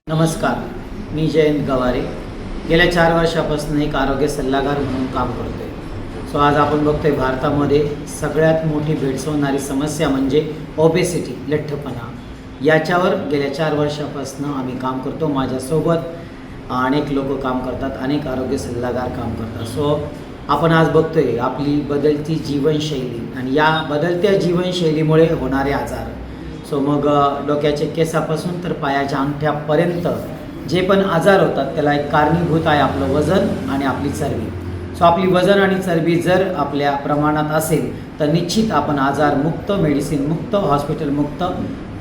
नमस्कार, मी जयंत गवारे. गेल्या 4 वर्षापासून एक आरोग्य सल्लागार म्हणून काम करतोय. सो आज आपण बघतोय भारतामध्ये सगळ्यात मोठी भेडसावणारी समस्या म्हणजे ओबेसिटी, लठ्ठपणा. याच्यावर गेल्या 4 वर्षापासून आम्ही काम करतो. माझ्यासोबत अनेक लोक काम करतात, अनेक आरोग्य सल्लागार काम करतात. सो आपण आज बघतोय आपली बदलती जीवनशैली आणि या बदलत्या जीवनशैलीमुळे होणारे आजार. सो मग डोक्याच्या केसापासून तर पायाच्या अंगठ्यापर्यंत जे पण आजार होतात त्याला एक कारणीभूत आहे आपलं वजन आणि आपली चरबी. सो आपली वजन आणि चरबी जर आपल्या प्रमाणात असेल तर निश्चित आपण आजारमुक्त, मेडिसिनमुक्त, हॉस्पिटलमुक्त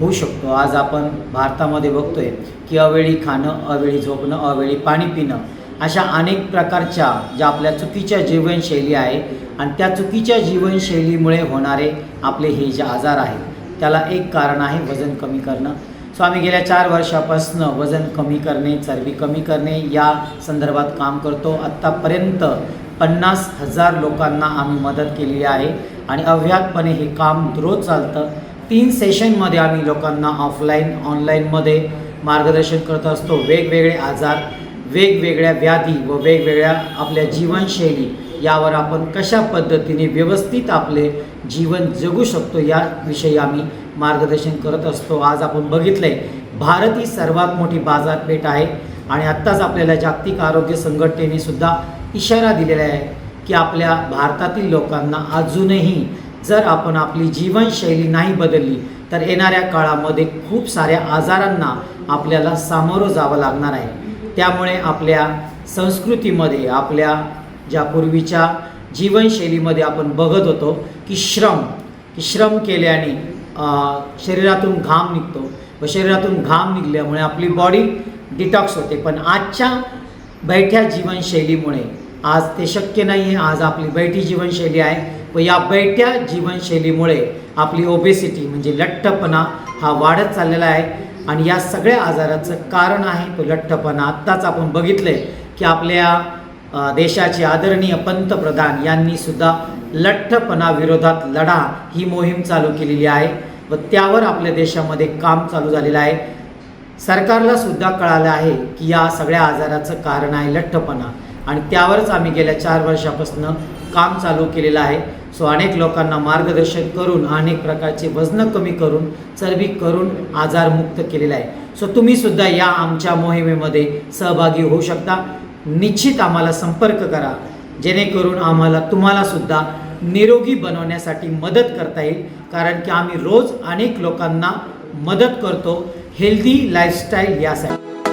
होऊ शकतो. आज आपण भारतामध्ये बघतोय की अवेळी खाणं, अवेळी झोपणं, अवेळी पाणी पिणं अशा अनेक प्रकारच्या ज्या आपल्या चुकीच्या जीवनशैली आहे आणि त्या चुकीच्या जीवनशैलीमुळे होणारे आपले हे जे आजार आहेत त्याला एक कारण आहे वजन कमी करणं. सो आम्ही गेल्या 4 वर्षापासून वजन कमी करणे, चरबी कमी करणे या संदर्भात काम करतो. आत्तापर्यंत 50,000 लोकांना आम्ही मदत केलेली आहे आणि अव्याहतपणे हे काम रोज चालतं. 3 सेशनमध्ये आम्ही लोकांना ऑफलाईन, ऑनलाईनमध्ये मार्गदर्शन करत असतो. वेगवेगळे आजार, वेगवेगळ्या व्याधी व वेगवेगळ्या आपल्या जीवनशैली यावर आपण कशा पद्धतीने व्यवस्थित आपले जीवन जगू शकतो याविषयी आम्ही मार्गदर्शन करत असतो. आज आपण बघितलं आहे भारत ही सर्वात मोठी बाजारपेठ आहे आणि आत्ताच आपल्याला जागतिक आरोग्य संघटनेने सुद्धा इशारा दिलेला आहे की आपल्या भारतातील लोकांना अजूनही जर आपण आपली जीवनशैली नाही बदलली तर येणाऱ्या काळामध्ये खूप साऱ्या आजारांना आपल्याला सामोरं जावं लागणार आहे. त्यामुळे आपल्या संस्कृतीमध्ये, आपल्या ज्या पूर्वीच्या जीवनशैलीमध्ये आपण बघत होतो की श्रम केल्याने शरीरातून घाम निघतो व शरीरातून घाम निघल्यामुळे आपली बॉडी डिटॉक्स होते. पण आजच्या बैठ्या जीवनशैलीमुळे आज ते शक्य नाही आहे. आज आपली बैठी जीवनशैली आहे व या बैठ्या जीवनशैलीमुळे आपली ओबेसिटी म्हणजे लठ्ठपणा हा वाढत चाललेला आहे आणि या सगळ्या आजाराचं कारण आहे तो लठ्ठपणा. आत्ताच आपण बघितलं आहे की आपल्या देशाचे आदरणीय पंतप्रधान यांनी सुद्धा लठ्ठपणा विरोधात लढा ही मोहीम चालू केलेली आहे व त्यावर आपल्या देशामध्ये काम चालू झालेलं आहे. सरकारला सुद्धा कळालं आहे की या सगळ्या आजाराचं कारण आहे लठ्ठपणा आणि त्यावरच आम्ही गेल्या 4 वर्षापासून काम चालू केलेलं आहे. सो अनेक लोकांना मार्गदर्शन करून, अनेक प्रकारचे वजन कमी करून, चरबी करून आजारमुक्त केलेलं आहे. सो तुम्ही सुद्धा या आमच्या मोहिमेमध्ये सहभागी होऊ शकता. निश्चित आम्हाला संपर्क करा जेणेकरून आम्हाला तुम्हाला सुद्धा निरोगी बनवण्यासाठी मदत करता येईल. कारण की आम्ही रोज अनेक लोकांना मदत करतो हेल्दी लाईफस्टाईल यासाठी.